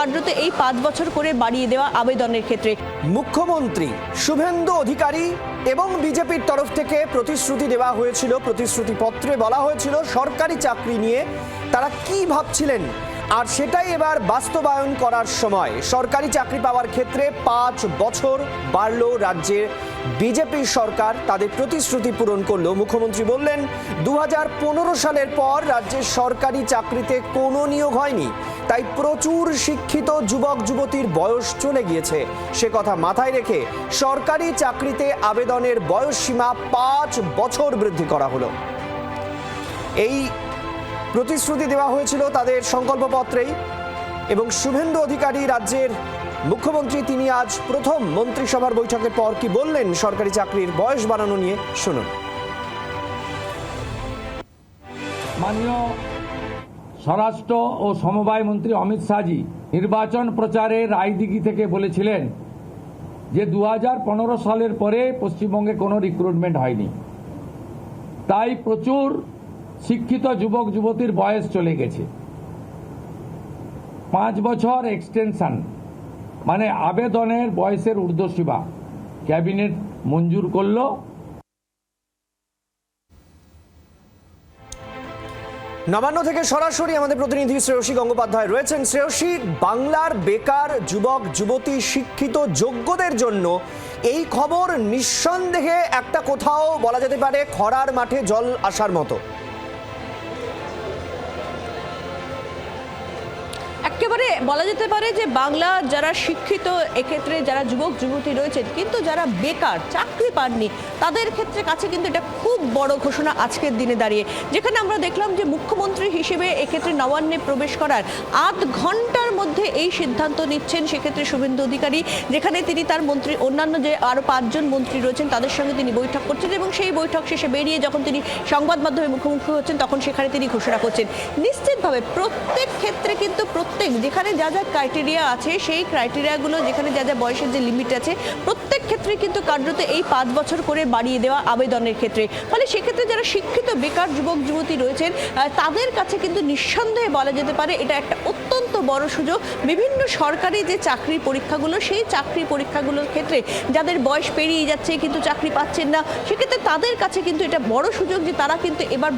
কার্যত এই 5 বছর করে বাড়িয়ে দেওয়া আবেদনের ক্ষেত্রে। মুখ্যমন্ত্রী শুভেন্দু অধিকারী এবং বিজেপির তরফ থেকে প্রতিশ্রুতি দেওয়া হয়েছিল, প্রতিশ্রুতিপত্রে বলা হয়েছিল সরকারি চাকরি নিয়ে তারা কি ভাবছিলেন, আর সেটাই এবার বাস্তবায়ন করার সময়। সরকারি চাকরি পাওয়ার ক্ষেত্রে 5 বছর বাড়ল রাজ্যের বিজেপি সরকার, তাদের প্রতিশ্রুতি পূরণ করলো। মুখ্যমন্ত্রী বললেন 2015 সালের পর রাজ্যের সরকারি চাকরিতে কোনো নিয়োগ হয়নি, তাই প্রচুর শিক্ষিত যুবক যুবতীর বয়স চলে গিয়েছে। সে কথা মাথায় রেখে সরকারি চাকরিতে আবেদনের বয়স সীমা 5 বছর বৃদ্ধি করা হলো। এই প্রতিশ্রুতি দেওয়া হয়েছিল তাদের সংকল্পপত্রেই, এবং শুভেন্দু অধিকারী রাজ্যের মুখ্যমন্ত্রী তিনি আজ প্রথম মন্ত্রিসভার বৈঠকের পর কি বললেন সরকারি চাকরির বয়স বাড়ানো নিয়ে, শুনুন। মাননীয় স্বরাষ্ট্র ও সমবায় মন্ত্রী অমিত শাহজি নির্বাচন প্রচারে রায়দিঘি থেকে বলেছিলেন যে 2015 সালের পরে পশ্চিমবঙ্গে কোনো রিক্রুটমেন্ট হয়নি, তাই প্রচুর শিক্ষিত যুবক যুবতীর বয়স চলে গেছে। 5 বছর এক্সটেনশন মানে আবেদনের বয়সের ঊর্ধ্বসীমা ক্যাবিনেট মঞ্জুর করলো। নবান্ন থেকে সরাসরি আমাদের প্রতিনিধি শ্রেয়সী গঙ্গোপাধ্যায় রয়েছেন। শ্রেয়সী, বাংলার বেকার যুবক যুবতী শিক্ষিত যোগ্যদের জন্য এই খবর নিঃসন্দেহে একটা কোথাও বলা যেতে পারে খরার মাঠে জল আসার মতো। একেবারে বলা যেতে পারে যে বাংলা যারা শিক্ষিত, এক্ষেত্রে যারা যুবক যুবতী রয়েছেন কিন্তু যারা বেকার চাকরি পাননি তাদের ক্ষেত্রে কাছে কিন্তু এটা খুব বড় ঘোষণা আজকের দিনে দাঁড়িয়ে, যেখানে আমরা দেখলাম যে মুখ্যমন্ত্রী হিসেবে এক্ষেত্রে নবান্নে প্রবেশ করার আধ ঘন্টার মধ্যে এই সিদ্ধান্ত নিচ্ছেন সেক্ষেত্রে শুভেন্দু অধিকারী, যেখানে তিনি তার মন্ত্রী অন্যান্য যে আরও 5 জন মন্ত্রী রয়েছেন তাদের সঙ্গে তিনি বৈঠক করছেন, এবং সেই বৈঠক শেষে বেরিয়ে যখন তিনি সংবাদ মাধ্যমে মুখোমুখি হচ্ছেন তখন সেখানে তিনি ঘোষণা করছেন নিশ্চিতভাবে প্রত্যেক ক্ষেত্রে কিন্তু যেখানে যা যা ক্রাইটেরিয়া আছে সেই ক্রাইটেরিয়াগুলো, যেখানে যা যা বয়সের যে লিমিট আছে প্রত্যেক ক্ষেত্রে কিন্তু কার্যত এই 5 বছর করে বাড়িয়ে দেওয়া আবেদনের ক্ষেত্রে। ফলে সেক্ষেত্রে যারা শিক্ষিত বেকার যুবক যুবতী রয়েছেন তাদের কাছে কিন্তু নিঃসন্দেহে বলা যেতে পারে এটা একটা অত্যন্ত বড় সুযোগ। বিভিন্ন সরকারি যে চাকরির পরীক্ষাগুলো, সেই চাকরি পরীক্ষাগুলোর ক্ষেত্রে যাদের বয়স পেরিয়ে যাচ্ছে কিন্তু চাকরি পাচ্ছেন না, সেক্ষেত্রে তাদের কাছে কিন্তু এটা বড় সুযোগ যে তারা কিন্তু এবার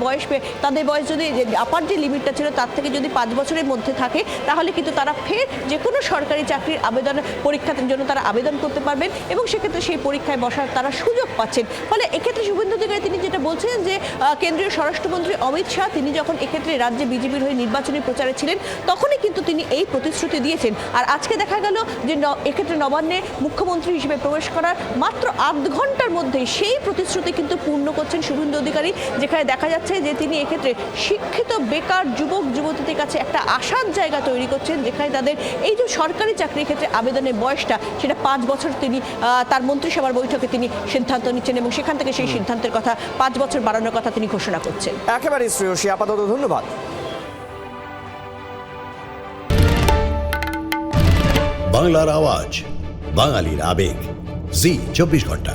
তাদের বয়স যদি আপার যে লিমিটটা ছিল তার থেকে যদি 5 বছরের মধ্যে থাকে তাহলে কিন্তু তারা ফের যে কোনো সরকারি চাকরির আবেদন পরীক্ষার জন্য তারা আবেদন করতে পারবেন, এবং সেক্ষেত্রে সেই পরীক্ষায় বসার তারা সুযোগ পাচ্ছেন। ফলে এক্ষেত্রে শুভেন্দু অধিকারী তিনি যেটা বলছেন যে কেন্দ্রীয় স্বরাষ্ট্রমন্ত্রী অমিত শাহ তিনি যখন এক্ষেত্রে রাজ্যে বিজেপির হয়ে নির্বাচনী প্রচারে ছিলেন তখনই কিন্তু তিনি এই প্রতিশ্রুতি দিয়েছেন। আর আজকে দেখা গেল যে এক্ষেত্রে নবান্নে মুখ্যমন্ত্রী হিসেবে প্রবেশ করার মাত্র আধ ঘন্টার মধ্যে সেই প্রতিশ্রুতি কিন্তু পূর্ণ করছেন শুভেন্দু অধিকারী, যেখানে দেখা যাচ্ছে যে তিনি এক্ষেত্রে শিক্ষিত বেকার যুবক যুবতীদের কাছে একটা আশার জায়গা তৈরি করছেন, যেখানে তাদের এই যে সরকারি চাকরির ক্ষেত্রে আবেদনের বয়সটা সেটা 5 বছর তিনি তার মন্ত্রিসভার বৈঠকে তিনি সিদ্ধান্ত নিচ্ছেন, এবং সেখান থেকে সেই সিদ্ধান্তের কথা 5 বছর বাড়ানোর কথা তিনি ঘোষণা করছেন। একেবারে শ্রেয়সী, আপাতত ধন্যবাদ। বাংলার আওয়াজ, বাঙালির আবেগ, জি 24 ঘন্টা।